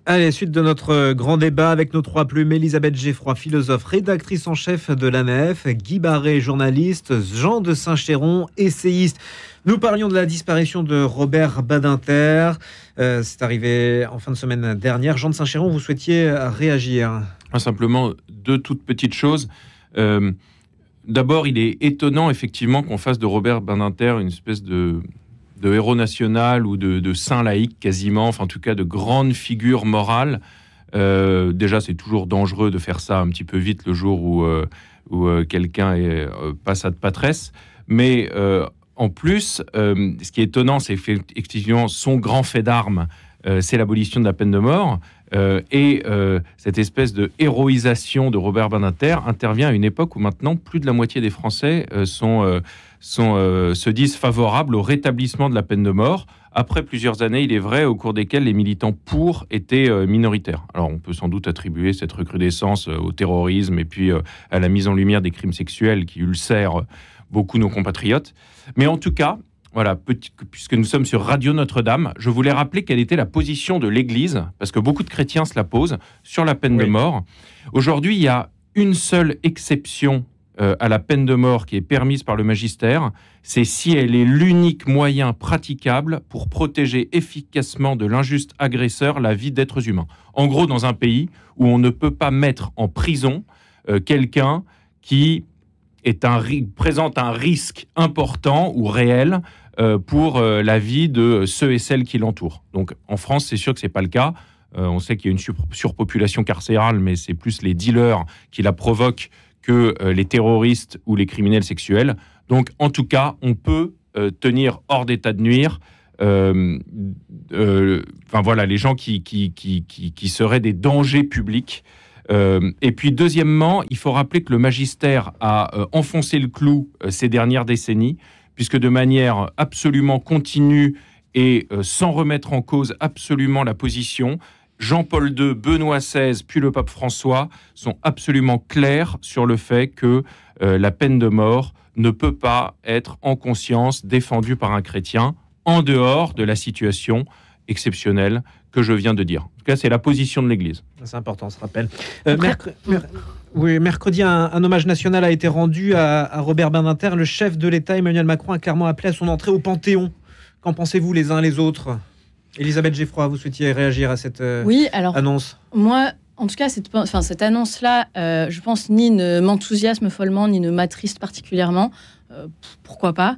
Allez, suite de notre grand débat avec nos trois plumes, Elisabeth Geffroy, philosophe, rédactrice en chef de l'ANF, Guy Barré, journaliste, Jean de Saint-Chéron, essayiste. Nous parlions de la disparition de Robert Badinter. C'est arrivé en fin de semaine dernière. Jean de Saint-Chéron, vous souhaitiez réagir. Simplement, deux toutes petites choses. D'abord, il est étonnant, effectivement, qu'on fasse de Robert Badinter une espèce de héros national ou de saint laïque quasiment, enfin en tout cas de grande figure morale. Déjà, c'est toujours dangereux de faire ça un petit peu vite le jour où quelqu'un passe à de patresse. Mais en plus, ce qui est étonnant, c'est effectivement son grand fait d'armes, c'est l'abolition de la peine de mort. Et cette espèce de héroïsation de Robert Badinter intervient à une époque où maintenant plus de la moitié des Français se disent favorables au rétablissement de la peine de mort, après plusieurs années, il est vrai, au cours desquelles les militants pour étaient minoritaires. Alors on peut sans doute attribuer cette recrudescence au terrorisme et puis à la mise en lumière des crimes sexuels qui ulcèrent beaucoup nos compatriotes. Mais en tout cas, voilà, puisque nous sommes sur Radio Notre-Dame, je voulais rappeler quelle était la position de l'Église, parce que beaucoup de chrétiens se la posent, sur la peine de mort. Aujourd'hui, il y a une seule exception à la peine de mort qui est permise par le magistère, c'est si elle est l'unique moyen praticable pour protéger efficacement de l'injuste agresseur la vie d'êtres humains. En gros, dans un pays où on ne peut pas mettre en prison quelqu'un qui présente un risque important ou réel pour la vie de ceux et celles qui l'entourent. Donc en France, c'est sûr que ce n'est pas le cas. On sait qu'il y a une surpopulation carcérale, mais c'est plus les dealers qui la provoquent que les terroristes ou les criminels sexuels. Donc en tout cas, on peut tenir hors d'état de nuire les gens qui seraient des dangers publics. Et puis deuxièmement, il faut rappeler que le magistère a enfoncé le clou ces dernières décennies, puisque de manière absolument continue et sans remettre en cause absolument la position, Jean-Paul II, Benoît XVI, puis le pape François sont absolument clairs sur le fait que la peine de mort ne peut pas être en conscience défendue par un chrétien en dehors de la situation exceptionnelle que je viens de dire. En tout cas, c'est la position de l'Église. C'est important, on se rappelle. Mercredi, un hommage national a été rendu à Robert Badinter. Le chef de l'État, Emmanuel Macron, a clairement appelé à son entrée au Panthéon. Qu'en pensez-vous les uns les autres ? Elisabeth Geffroy, vous souhaitiez réagir à cette annonce ? Moi, en tout cas, cette annonce-là, je pense, ni ne m'enthousiasme follement, ni ne m'attriste particulièrement. Pourquoi pas ?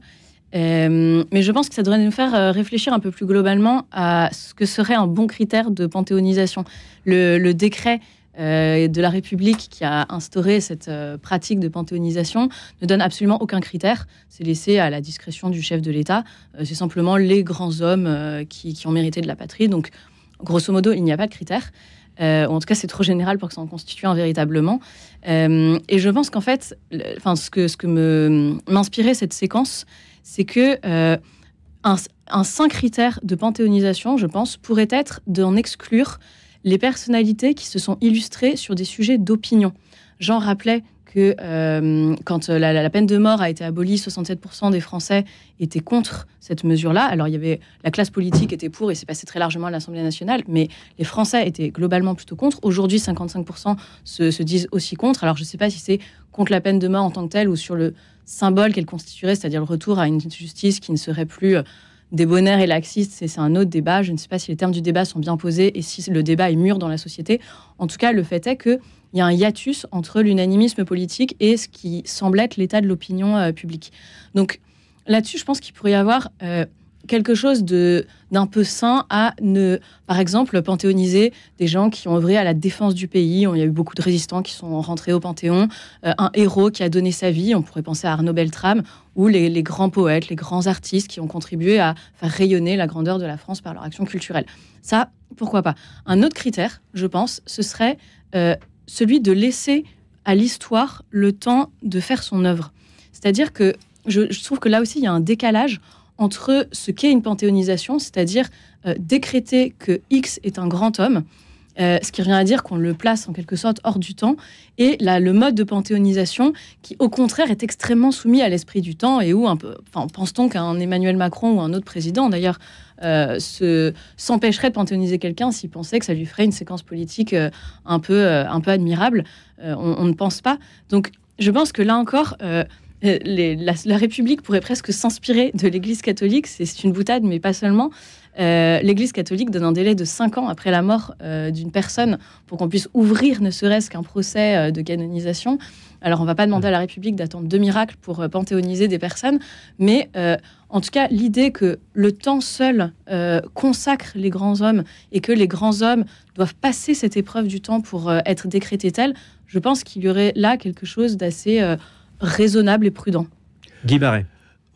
Mais je pense que ça devrait nous faire réfléchir un peu plus globalement à ce que serait un bon critère de panthéonisation. Le décret de la République qui a instauré cette pratique de panthéonisation ne donne absolument aucun critère. C'est laissé à la discrétion du chef de l'État. C'est simplement les grands hommes qui ont mérité de la patrie. Donc, grosso modo, il n'y a pas de critère. En tout cas, c'est trop général pour que ça en constitue un véritablement. Et je pense qu'en fait, ce que m'inspirait cette séquence, c'est que un sain critère de panthéonisation, je pense, pourrait être d'en exclure les personnalités qui se sont illustrées sur des sujets d'opinion. Jean rappelait que quand la peine de mort a été abolie, 67% des Français étaient contre cette mesure-là. Alors, la classe politique était pour et c'est passé très largement à l'Assemblée nationale, mais les Français étaient globalement plutôt contre. Aujourd'hui, 55% se disent aussi contre. Alors, je ne sais pas si c'est contre la peine de mort en tant que telle ou sur le symbole qu'elle constituerait, c'est-à-dire le retour à une justice qui ne serait plus débonnaire et laxiste. C'est un autre débat. Je ne sais pas si les termes du débat sont bien posés et si le débat est mûr dans la société. En tout cas, le fait est qu'il y a un hiatus entre l'unanimisme politique et ce qui semble être l'état de l'opinion publique. Donc là-dessus, je pense qu'il pourrait y avoir quelque chose d'un peu sain à par exemple, panthéoniser des gens qui ont œuvré à la défense du pays. Il y a eu beaucoup de résistants qui sont rentrés au Panthéon. Un héros qui a donné sa vie, on pourrait penser à Arnaud Beltrame, ou les grands poètes, les grands artistes qui ont contribué à faire rayonner la grandeur de la France par leur action culturelle. Ça, pourquoi pas ? Un autre critère, je pense, ce serait celui de laisser à l'histoire le temps de faire son œuvre. C'est-à-dire que je trouve que là aussi, il y a un décalage entre ce qu'est une panthéonisation, c'est-à-dire décréter que X est un grand homme, ce qui revient à dire qu'on le place en quelque sorte hors du temps, et le mode de panthéonisation qui, au contraire, est extrêmement soumis à l'esprit du temps, et où, pense-t-on qu'un Emmanuel Macron ou un autre président, d'ailleurs, s'empêcherait de panthéoniser quelqu'un s'il pensait que ça lui ferait une séquence politique un peu admirable. On ne pense pas. Donc, je pense que là encore... la République pourrait presque s'inspirer de l'Église catholique. C'est une boutade, mais pas seulement. L'Église catholique donne un délai de 5 ans après la mort d'une personne pour qu'on puisse ouvrir ne serait-ce qu'un procès de canonisation. Alors, on ne va pas demander à la République d'attendre 2 miracles pour panthéoniser des personnes, mais en tout cas, l'idée que le temps seul consacre les grands hommes et que les grands hommes doivent passer cette épreuve du temps pour être décrétés tels, je pense qu'il y aurait là quelque chose d'assez raisonnable et prudent. Guy Barret.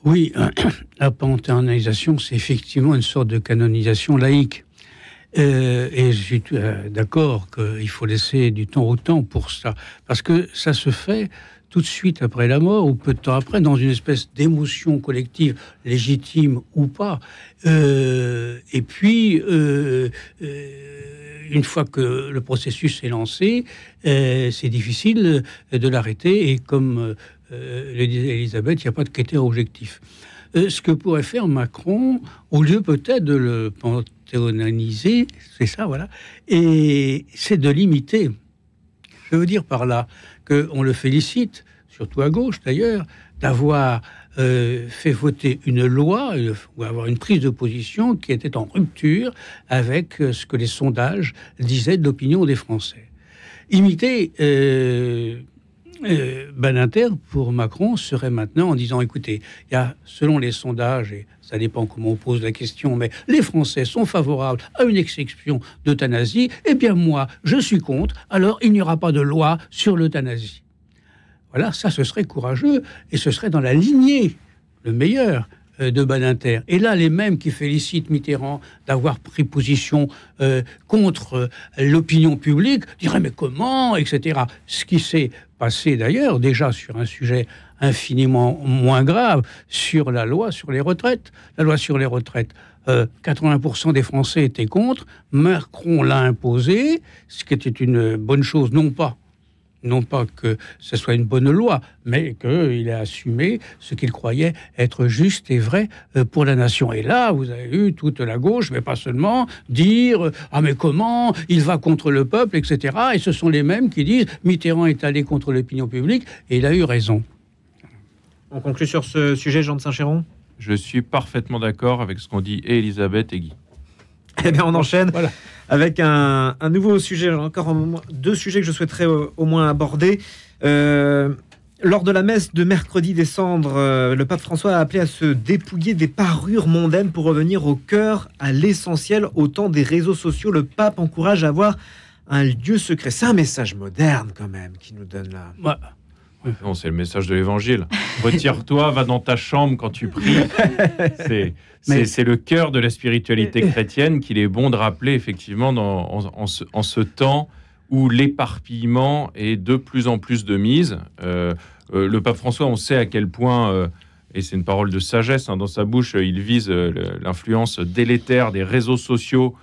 Oui, la panthéonisation, c'est effectivement une sorte de canonisation laïque. Et je suis d'accord qu'il faut laisser du temps au temps pour ça. Parce que ça se fait tout de suite après la mort, ou peu de temps après, dans une espèce d'émotion collective, légitime ou pas. Et puis, une fois que le processus est lancé, c'est difficile de l'arrêter. Et comme le disait Elisabeth, il n'y a pas de critère objectif. Ce que pourrait faire Macron, au lieu peut-être de le panthéoniser, c'est ça, voilà, et c'est de limiter. Je veux dire par là qu'on le félicite, surtout à gauche d'ailleurs, d'avoir fait voter une loi ou avoir une prise de position qui était en rupture avec ce que les sondages disaient de l'opinion des Français. Imiter Badinter, pour Macron, serait maintenant en disant, écoutez, il y a, selon les sondages, et ça dépend comment on pose la question, mais les Français sont favorables à une exception d'euthanasie, eh bien moi, je suis contre, alors il n'y aura pas de loi sur l'euthanasie. Voilà, ça, ce serait courageux, et ce serait dans la lignée, le meilleur, de Badinter. Et là, les mêmes qui félicitent Mitterrand d'avoir pris position contre l'opinion publique diraient, mais comment, etc. Ce qui s'est passé d'ailleurs déjà sur un sujet infiniment moins grave, sur la loi sur les retraites. La loi sur les retraites, 80% des Français étaient contre, Macron l'a imposé, ce qui était une bonne chose, non pas que ce soit une bonne loi, mais qu'il a assumé ce qu'il croyait être juste et vrai pour la nation. Et là, vous avez eu toute la gauche, mais pas seulement, dire « Ah, mais comment ? Il va contre le peuple, etc. » Et ce sont les mêmes qui disent « Mitterrand est allé contre l'opinion publique et il a eu raison. » On conclut sur ce sujet, Jean de Saint-Chéron ? Je suis parfaitement d'accord avec ce qu'ont dit Elisabeth et Guy. Eh bien, on enchaîne Voilà. avec un nouveau sujet. Encore deux sujets que je souhaiterais au moins aborder. Lors de la messe de mercredi des Cendres, le pape François a appelé à se dépouiller des parures mondaines pour revenir au cœur, à l'essentiel. Au temps des réseaux sociaux, le pape encourage à avoir un lieu secret. C'est un message moderne quand même qui nous donne là. Ouais. Non, c'est le message de l'Évangile. Retire-toi, va dans ta chambre quand tu pries. C'est le cœur de la spiritualité chrétienne qu'il est bon de rappeler effectivement en ce temps où l'éparpillement est de plus en plus de mise. Le pape François, on sait à quel point, et c'est une parole de sagesse dans sa bouche, il vise l'influence délétère des réseaux sociaux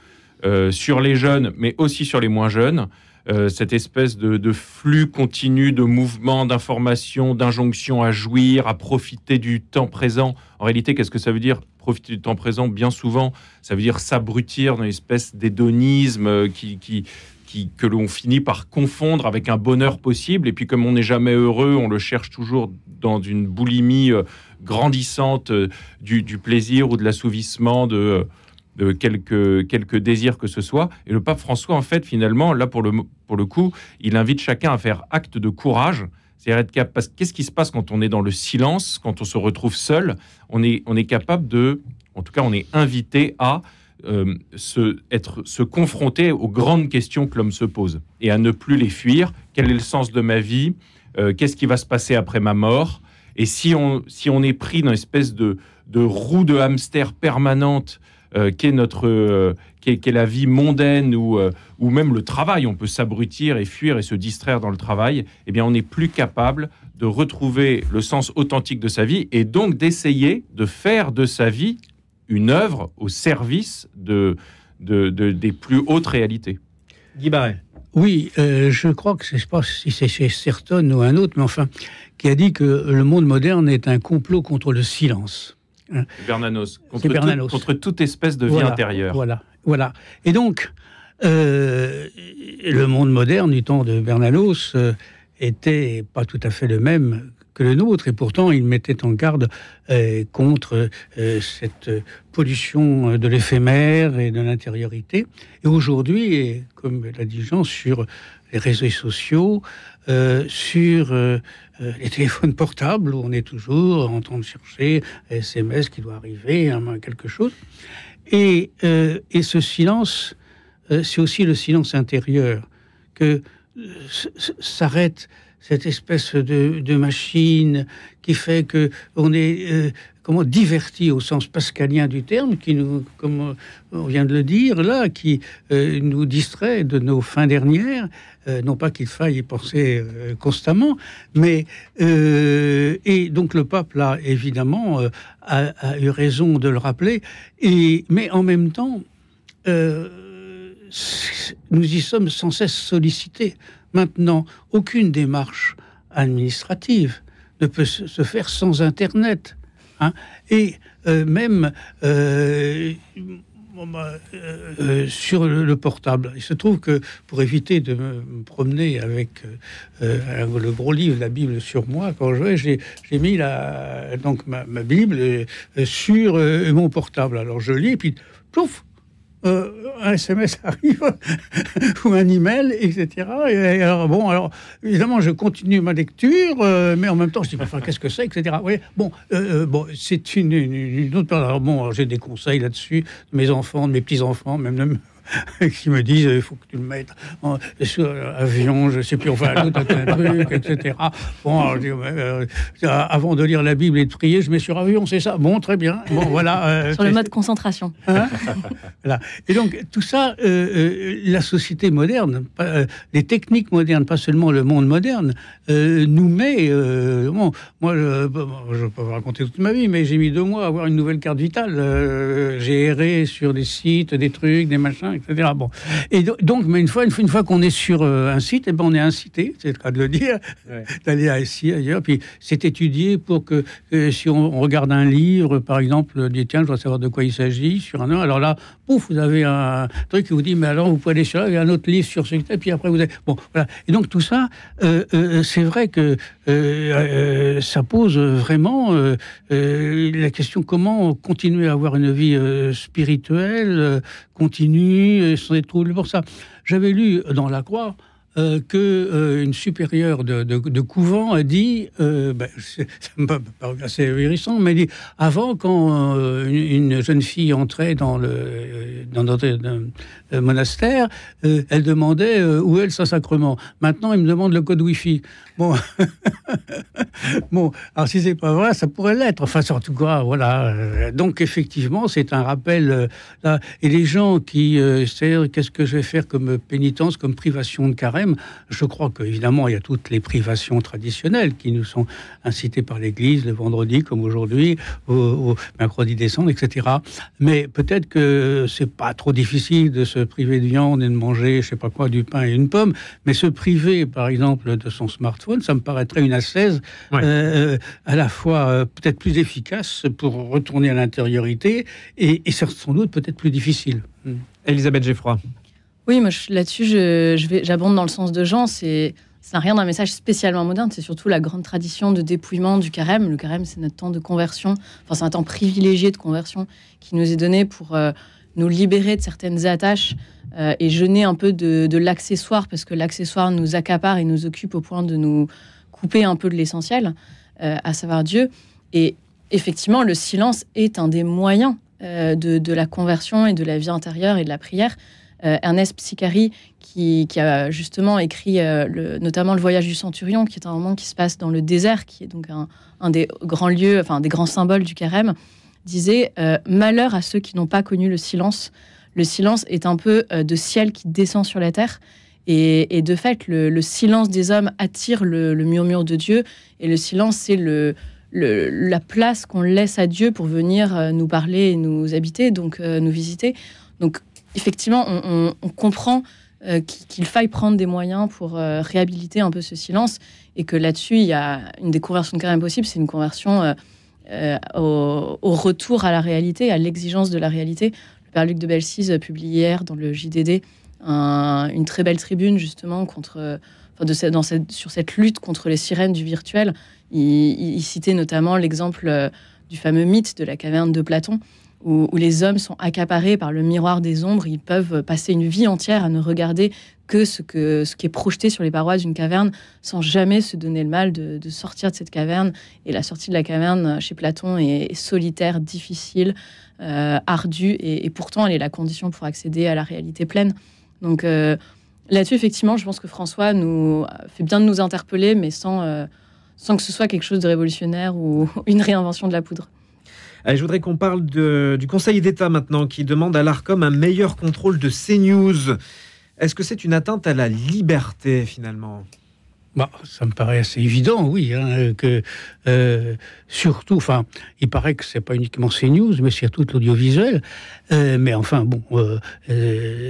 sur les jeunes, mais aussi sur les moins jeunes. Cette espèce de flux continu de mouvements, d'informations, d'injonctions à jouir, à profiter du temps présent. En réalité, qu'est-ce que ça veut dire, profiter du temps présent? Bien souvent, ça veut dire s'abrutir dans une espèce d'hédonisme que l'on finit par confondre avec un bonheur possible. Et puis, comme on n'est jamais heureux, on le cherche toujours dans une boulimie grandissante du plaisir ou de l'assouvissement de quelques désirs que ce soit. Et le pape François, en fait, finalement, là, pour le coup, il invite chacun à faire acte de courage. C'est-à-dire être capable... Parce que qu'est-ce qui se passe quand on est dans le silence, quand on se retrouve seul? On est capable de... En tout cas, on est invité à se confronter aux grandes questions que l'homme se pose et à ne plus les fuir. Quel est le sens de ma vie? Qu'est-ce qui va se passer après ma mort? Et si on est pris dans une espèce de roue de hamster permanente qu'est la vie mondaine ou même le travail, on peut s'abrutir et fuir et se distraire dans le travail, eh bien on n'est plus capable de retrouver le sens authentique de sa vie et donc d'essayer de faire de sa vie une œuvre au service des plus hautes réalités. Guy Barret. Oui, je crois que je ne sais pas si c'est chez Certon ou un autre, mais enfin, qui a dit que le monde moderne est un complot contre le silence. Bernanos. Bernanos. Contre toute espèce de vie intérieure. Voilà. Et donc, le monde moderne du temps de Bernanos était pas tout à fait le même que le nôtre, et pourtant il mettait en garde contre cette pollution de l'éphémère et de l'intériorité. Et aujourd'hui, comme l'a dit Jean, sur les réseaux sociaux, sur les téléphones portables, où on est toujours en train de chercher un SMS qui doit arriver, quelque chose. Et ce silence, c'est aussi le silence intérieur, que s'arrête cette espèce de machine qui fait que on est diverti au sens pascalien du terme, qui nous, comme on vient de le dire là, qui nous distrait de nos fins dernières. Non pas qu'il faille y penser constamment, mais et donc le pape là évidemment a eu raison de le rappeler. Mais en même temps, nous y sommes sans cesse sollicités. Maintenant, aucune démarche administrative ne peut se faire sans Internet. Hein. Et même sur le portable. Il se trouve que pour éviter de me promener avec le gros livre, la Bible sur moi, quand je vais, j'ai mis ma Bible sur mon portable. Alors je lis, et puis plouf, un SMS arrive ou un email, etc. Et alors évidemment, je continue ma lecture, mais en même temps, je dis enfin, qu'est-ce que c'est, etc. Oui, c'est une autre. Alors j'ai des conseils là-dessus de mes enfants, de mes petits-enfants, même qui me disent il faut que tu le mettes sur avion, je sais plus, enfin un truc, etc. Bon, alors, avant de lire la Bible et de prier, je mets sur avion, c'est ça. Bon, très bien. Bon, voilà. Sur le mode concentration. Hein. Voilà. Et donc tout ça, la société moderne, les techniques modernes, pas seulement le monde moderne, nous met. Moi, je ne vais pas vous raconter toute ma vie, mais j'ai mis 2 mois à avoir une nouvelle carte vitale. J'ai erré sur des sites, des trucs, des machins, etc. Bon. Et donc, mais une fois qu'on est sur un site, eh ben, on est incité, c'est le cas de le dire, d'aller ici, ailleurs. Puis c'est étudié pour que si on regarde un livre, par exemple, on dit tiens, je dois savoir de quoi il s'agit sur un. Alors là, pouf, vous avez un truc qui vous dit mais alors vous pouvez aller sur là, il y a un autre livre sur ce et puis après vous avez bon voilà. Et donc tout ça, c'est vrai que ça pose vraiment la question comment continuer à avoir une vie spirituelle continue sans être troublé pour ça. J'avais lu dans La Croix une supérieure de couvent a dit, ça me paraît assez ahurissant, mais dit avant quand une jeune fille entrait dans notre monastère, elle demandait où est le Saint-Sacrement. Maintenant, elle me demande le code Wi-Fi. Bon, bon, alors si c'est pas vrai, ça pourrait l'être. Enfin, surtout quoi, voilà. Donc effectivement, c'est un rappel. Là, et les gens qui, c'est-à-dire, qu'est-ce que je vais faire comme pénitence, comme privation de carême? Je crois qu'évidemment, il y a toutes les privations traditionnelles qui nous sont incitées par l'Église le vendredi, comme aujourd'hui, au mercredi des cendres, etc. Mais peut-être que c'est pas trop difficile de se priver de viande et de manger, je sais pas quoi, du pain et une pomme, mais se priver, par exemple, de son smartphone, ça me paraîtrait une ascèse à la fois peut-être plus efficace pour retourner à l'intériorité et sans doute peut-être plus difficile. Elisabeth Geffroy. Oui, moi là-dessus, j'abonde dans le sens de Jean. Ça n'a rien d'un message spécialement moderne. C'est surtout la grande tradition de dépouillement du carême. Le carême, c'est notre temps de conversion. Enfin, c'est un temps privilégié de conversion qui nous est donné pour nous libérer de certaines attaches et jeûner un peu de l'accessoire, parce que l'accessoire nous accapare et nous occupe au point de nous couper un peu de l'essentiel, à savoir Dieu. Et effectivement, le silence est un des moyens de la conversion et de la vie intérieure et de la prière. Ernest Psicari, qui a justement écrit notamment Le Voyage du Centurion, qui est un roman qui se passe dans le désert, qui est donc un des grands lieux, enfin des grands symboles du carême, disait malheur à ceux qui n'ont pas connu le silence. Le silence est un peu de ciel qui descend sur la terre. Et de fait, le silence des hommes attire le murmure de Dieu. Et le silence, c'est la place qu'on laisse à Dieu pour venir nous parler et nous habiter, donc nous visiter. Donc, effectivement, on comprend qu'il faille prendre des moyens pour réhabiliter un peu ce silence, et que là-dessus, il y a une des conversions quand même possible, c'est une conversion au retour à la réalité, à l'exigence de la réalité. Le père Luc de Belsize publie hier dans le JDD une très belle tribune justement sur cette lutte contre les sirènes du virtuel. Il citait notamment l'exemple du fameux mythe de la caverne de Platon, où les hommes sont accaparés par le miroir des ombres. Ils peuvent passer une vie entière à ne regarder que ce qui est projeté sur les parois d'une caverne, sans jamais se donner le mal de sortir de cette caverne. Et la sortie de la caverne, chez Platon, est solitaire, difficile, ardue, et pourtant elle est la condition pour accéder à la réalité pleine. Donc là-dessus, effectivement, je pense que François nous fait bien de nous interpeller, mais sans que ce soit quelque chose de révolutionnaire ou une réinvention de la poudre. Allez, je voudrais qu'on parle du Conseil d'État maintenant, qui demande à l'Arcom un meilleur contrôle de CNews. Est-ce que c'est une atteinte à la liberté, finalement ? Ça me paraît assez évident, oui, que surtout, il paraît que c'est pas uniquement CNews, mais surtout l'audiovisuel. Mais enfin,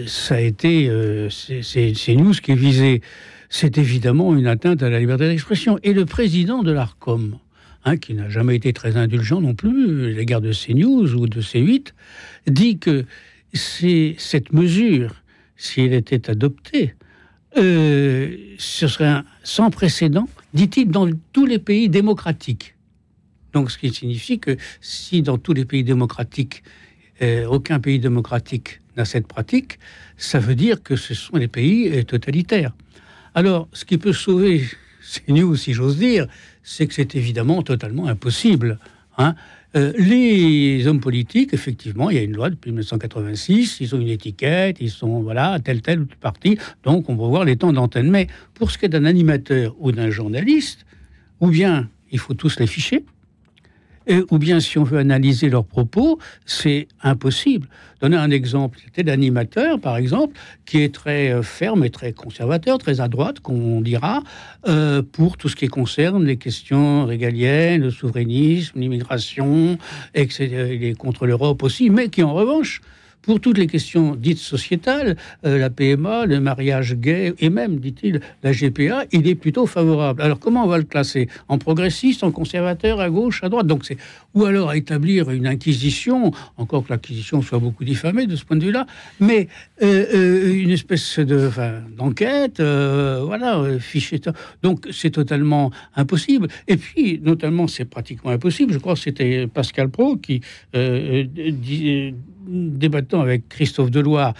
ça a été c'est CNews qui est visé. C'est évidemment une atteinte à la liberté d'expression. Et le président de l'Arcom, qui n'a jamais été très indulgent non plus à l'égard de CNews ou de C8, dit que cette mesure, si elle était adoptée, ce serait sans précédent, dit-il, dans tous les pays démocratiques. Donc, ce qui signifie que si dans tous les pays démocratiques, aucun pays démocratique n'a cette pratique, ça veut dire que ce sont les pays totalitaires. Alors, ce qui peut sauver CNews, si j'ose dire, c'est que c'est évidemment totalement impossible. Les hommes politiques, effectivement, il y a une loi depuis 1986, ils ont une étiquette, ils sont, tel parti, donc on va voir les temps d'antenne. Mais pour ce qui est d'un animateur ou d'un journaliste, ou bien il faut tous les ficher, ou bien si on veut analyser leurs propos, c'est impossible. Donner un exemple, c'était l'animateur, par exemple, qui est très ferme et très conservateur, très à droite, qu'on dira, pour tout ce qui concerne les questions régaliennes, le souverainisme, l'immigration, etc. Il est contre l'Europe aussi, mais qui, en revanche, pour toutes les questions dites sociétales, la PMA, le mariage gay, et même, dit-il, la GPA, il est plutôt favorable. Alors, comment on va le classer ? En progressiste, en conservateur, à gauche, à droite ? Donc, ou alors à établir une inquisition, encore que l'acquisition soit beaucoup diffamée de ce point de vue-là, mais une espèce d'enquête, fichier. Donc, c'est totalement impossible. Et puis, notamment, c'est pratiquement impossible. Je crois que c'était Pascal Praud qui débattant avec Christophe Deloire,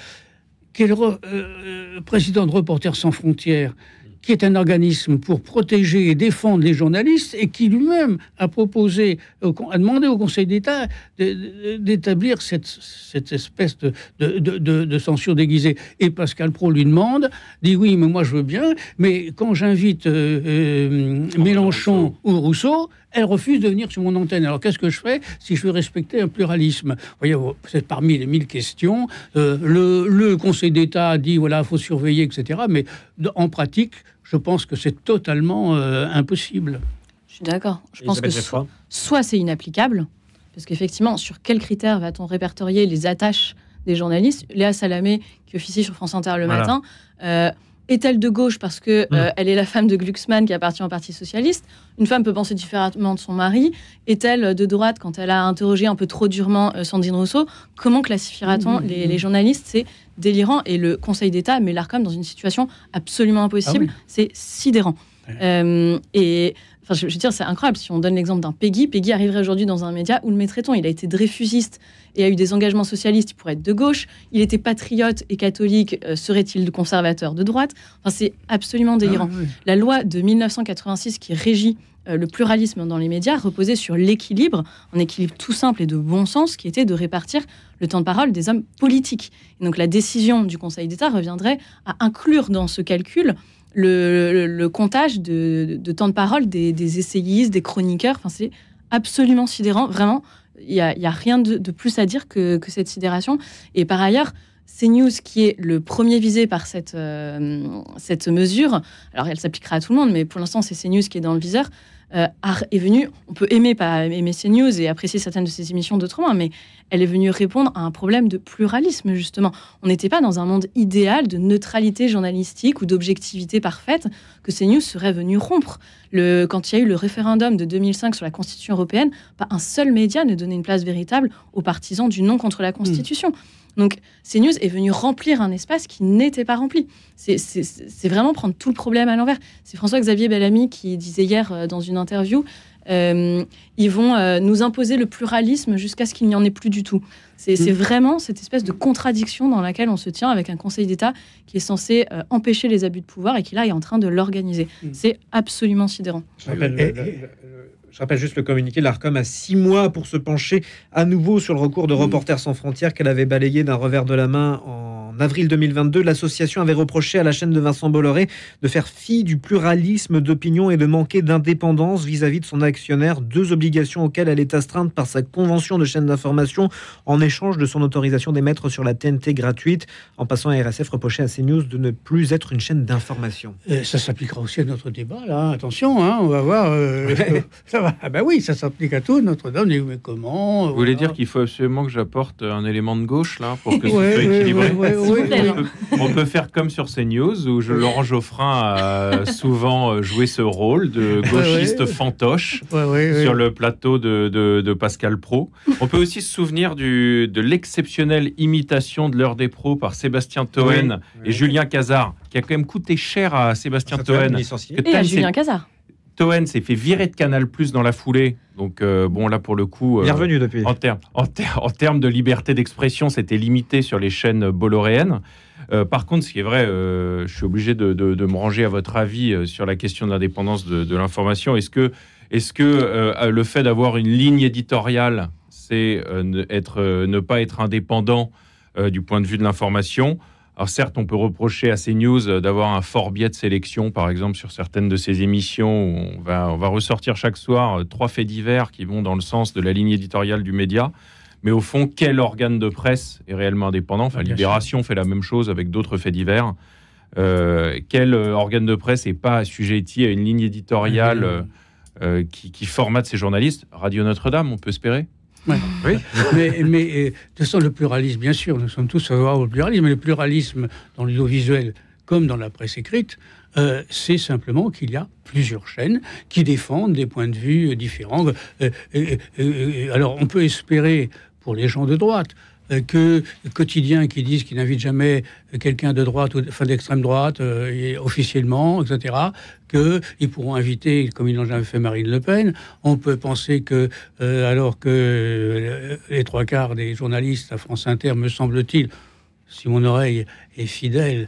qui est le président de Reporters sans frontières, qui est un organisme pour protéger et défendre les journalistes, et qui lui-même a demandé au Conseil d'État d'établir cette espèce de censure déguisée. Et Pascal Praud lui dit oui, mais moi je veux bien, mais quand j'invite Mélenchon ou Rousseau, elle refuse de venir sur mon antenne. Alors qu'est-ce que je fais si je veux respecter un pluralisme ? Vous voyez, c'est parmi les 1000 questions. Le Conseil d'État dit il faut surveiller, etc. Mais en pratique, je pense que c'est totalement impossible. Je suis d'accord. Je pense que soit c'est inapplicable, parce qu'effectivement, sur quels critères va-t-on répertorier les attaches des journalistes ? Léa Salamé, qui officie sur France Inter le matin, est-elle de gauche parce que elle est la femme de Glucksmann qui appartient au Parti socialiste ? Une femme peut penser différemment de son mari. Est-elle de droite quand elle a interrogé un peu trop durement Sandrine Rousseau ? Comment classifiera-t-on les journalistes ? C'est délirant, et le Conseil d'État met l'Arcom dans une situation absolument impossible. C'est sidérant. Je veux dire, c'est incroyable. Si on donne l'exemple d'un Peggy arriverait aujourd'hui dans un média, où le mettrait-on ? Il a été dreyfusiste et a eu des engagements socialistes, il pourrait être de gauche. Il était patriote et catholique, serait-il conservateur de droite ? C'est absolument délirant. La loi de 1986 qui régit le pluralisme dans les médias reposait sur l'équilibre, un équilibre tout simple et de bon sens, qui était de répartir le temps de parole des hommes politiques. Et donc la décision du Conseil d'État reviendrait à inclure dans ce calcul le comptage de temps de parole des essayistes, des chroniqueurs. C'est absolument sidérant. Vraiment, il n'y a rien de plus à dire que cette sidération. Et par ailleurs, CNews, qui est le premier visé par cette mesure, alors elle s'appliquera à tout le monde, mais pour l'instant, c'est CNews qui est dans le viseur, est venue, on peut pas aimer CNews et apprécier certaines de ses émissions d'autrement, mais elle est venue répondre à un problème de pluralisme, justement. On n'était pas dans un monde idéal de neutralité journalistique ou d'objectivité parfaite que CNews serait venu rompre. Quand il y a eu le référendum de 2005 sur la Constitution européenne, pas un seul média ne donnait une place véritable aux partisans du non contre la Constitution. Donc, CNews est venu remplir un espace qui n'était pas rempli. C'est vraiment prendre tout le problème à l'envers. C'est François-Xavier Bellamy qui disait hier dans une interview, ils vont nous imposer le pluralisme jusqu'à ce qu'il n'y en ait plus du tout. C'est vraiment cette espèce de contradiction dans laquelle on se tient avec un Conseil d'État qui est censé empêcher les abus de pouvoir et qui là est en train de l'organiser. C'est absolument sidérant. Je rappelle juste le communiqué de l'Arcom à 6 mois pour se pencher à nouveau sur le recours de Reporters sans frontières qu'elle avait balayé d'un revers de la main en avril 2022. L'association avait reproché à la chaîne de Vincent Bolloré de faire fi du pluralisme d'opinion et de manquer d'indépendance vis-à-vis de son actionnaire, 2 obligations auxquelles elle est astreinte par sa convention de chaîne d'information en échange de son autorisation d'émettre sur la TNT gratuite. En passant, à RSF reprochait à CNews de ne plus être une chaîne d'information. Ça s'appliquera aussi à notre débat, là. Attention, hein, on va voir... Ah ben oui, ça s'applique à tout. Notre-Dame, mais comment Vous voulez dire qu'il faut absolument que j'apporte un élément de gauche là pour que ce soit équilibré. On peut faire comme sur CNews où Laurent Geoffrin a souvent joué ce rôle de gauchiste fantoche sur le plateau de Pascal Praud. On peut aussi se souvenir de l'exceptionnelle imitation de l'heure des pros par Sébastien Toen et Julien Cazard, qui a quand même coûté cher à Sébastien Toen. Et à Julien Cazard. Toen s'est fait virer de Canal+ dans la foulée. Donc, bon, là, pour le coup... Il est revenu depuis. En termes de liberté d'expression, c'était limité sur les chaînes bolloréennes. Par contre, ce qui est vrai, je suis obligé de me ranger à votre avis sur la question de l'indépendance de l'information. Est-ce que le fait d'avoir une ligne éditoriale, c'est ne pas être indépendant du point de vue de l'information ? Alors certes, on peut reprocher à CNews d'avoir un fort biais de sélection, par exemple sur certaines de ces émissions où on va ressortir chaque soir 3 faits divers qui vont dans le sens de la ligne éditoriale du média. Mais au fond, quel organe de presse est réellement indépendant ? Enfin, Libération fait la même chose avec d'autres faits divers. Quel organe de presse n'est pas assujetti à une ligne éditoriale qui formate ses journalistes ? Radio Notre-Dame, on peut espérer ? Ouais. Oui. Mais de toute façon, le pluralisme, bien sûr, nous sommes tous favorables au pluralisme, mais le pluralisme dans l'audiovisuel comme dans la presse écrite, c'est simplement qu'il y a plusieurs chaînes qui défendent des points de vue différents. Alors, on peut espérer, pour les gens de droite, que quotidiens qui disent qu'ils n'invitent jamais quelqu'un de droite, enfin d'extrême droite, officiellement, etc., qu'ils pourront inviter, comme ils n'ont jamais fait, Marine Le Pen. On peut penser que, alors que les 3/4 des journalistes à France Inter, me semble-t-il, si mon oreille est fidèle,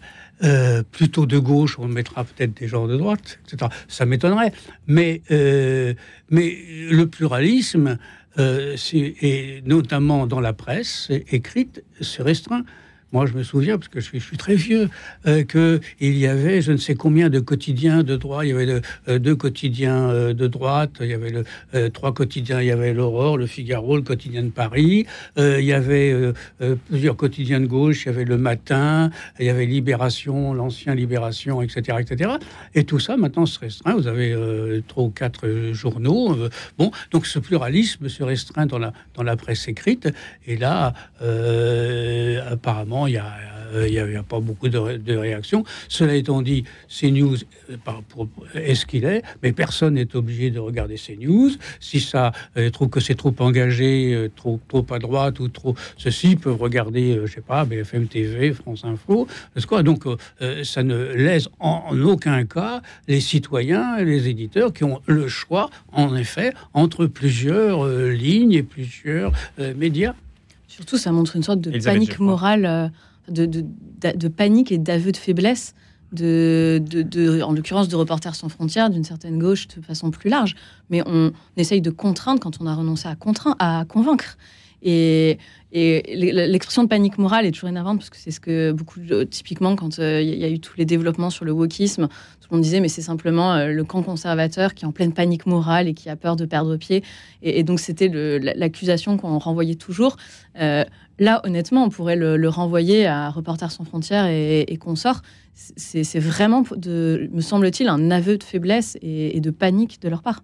plutôt de gauche, on mettra peut-être des gens de droite, etc. Ça m'étonnerait. Mais le pluralisme... et notamment dans la presse écrite, se restreint. Moi, je me souviens, parce que je suis très vieux, qu'il y avait je ne sais combien de quotidiens de droite. Il y avait 2 quotidiens de droite, il y avait 3 quotidiens, il y avait l'Aurore, le Figaro, le quotidien de Paris, il y avait plusieurs quotidiens de gauche, il y avait le Matin, il y avait Libération, l'ancien Libération, etc., etc. Et tout ça, maintenant, se restreint. Vous avez 3 ou 4 journaux. Bon, donc ce pluralisme se restreint dans la presse écrite. Et là, apparemment, il n'y a pas beaucoup de réactions. Cela étant dit, CNews est ce qu'il est, mais personne n'est obligé de regarder CNews. Si ça trouve que c'est trop engagé, trop à droite ou trop ceci, peuvent regarder, je sais pas, BFM TV, France Info. Donc, ça ne laisse en aucun cas les citoyens et les éditeurs qui ont le choix, en effet, entre plusieurs lignes et plusieurs médias. Surtout, ça montre une sorte de panique morale, de panique et d'aveu de faiblesse, en l'occurrence de Reporters sans frontières, d'une certaine gauche de façon plus large. Mais on essaye de contraindre quand on a renoncé à convaincre. Et l'expression de panique morale est toujours énervante parce que c'est ce que beaucoup, typiquement, quand il y a eu tous les développements sur le wokisme, tout le monde disait mais c'est simplement le camp conservateur qui est en pleine panique morale et qui a peur de perdre pied. Et donc c'était l'accusation qu'on renvoyait toujours. Là, honnêtement, on pourrait le renvoyer à Reporters sans frontières et consorts. C'est vraiment, me semble-t-il, un aveu de faiblesse et de panique de leur part.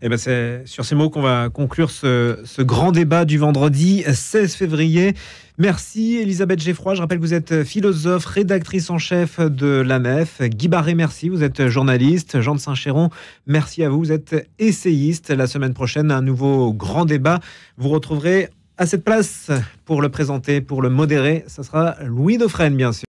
Et ben c'est sur ces mots qu'on va conclure ce grand débat du vendredi 16 février. Merci Elisabeth Geffroy. Je rappelle que vous êtes philosophe, rédactrice en chef de l'ANEF. Guy Barré, merci. Vous êtes journaliste. Jean de Saint-Chéron, merci à vous. Vous êtes essayiste. La semaine prochaine, un nouveau grand débat. Vous retrouverez à cette place pour le présenter, pour le modérer. Ce sera Louis Dauphren, bien sûr.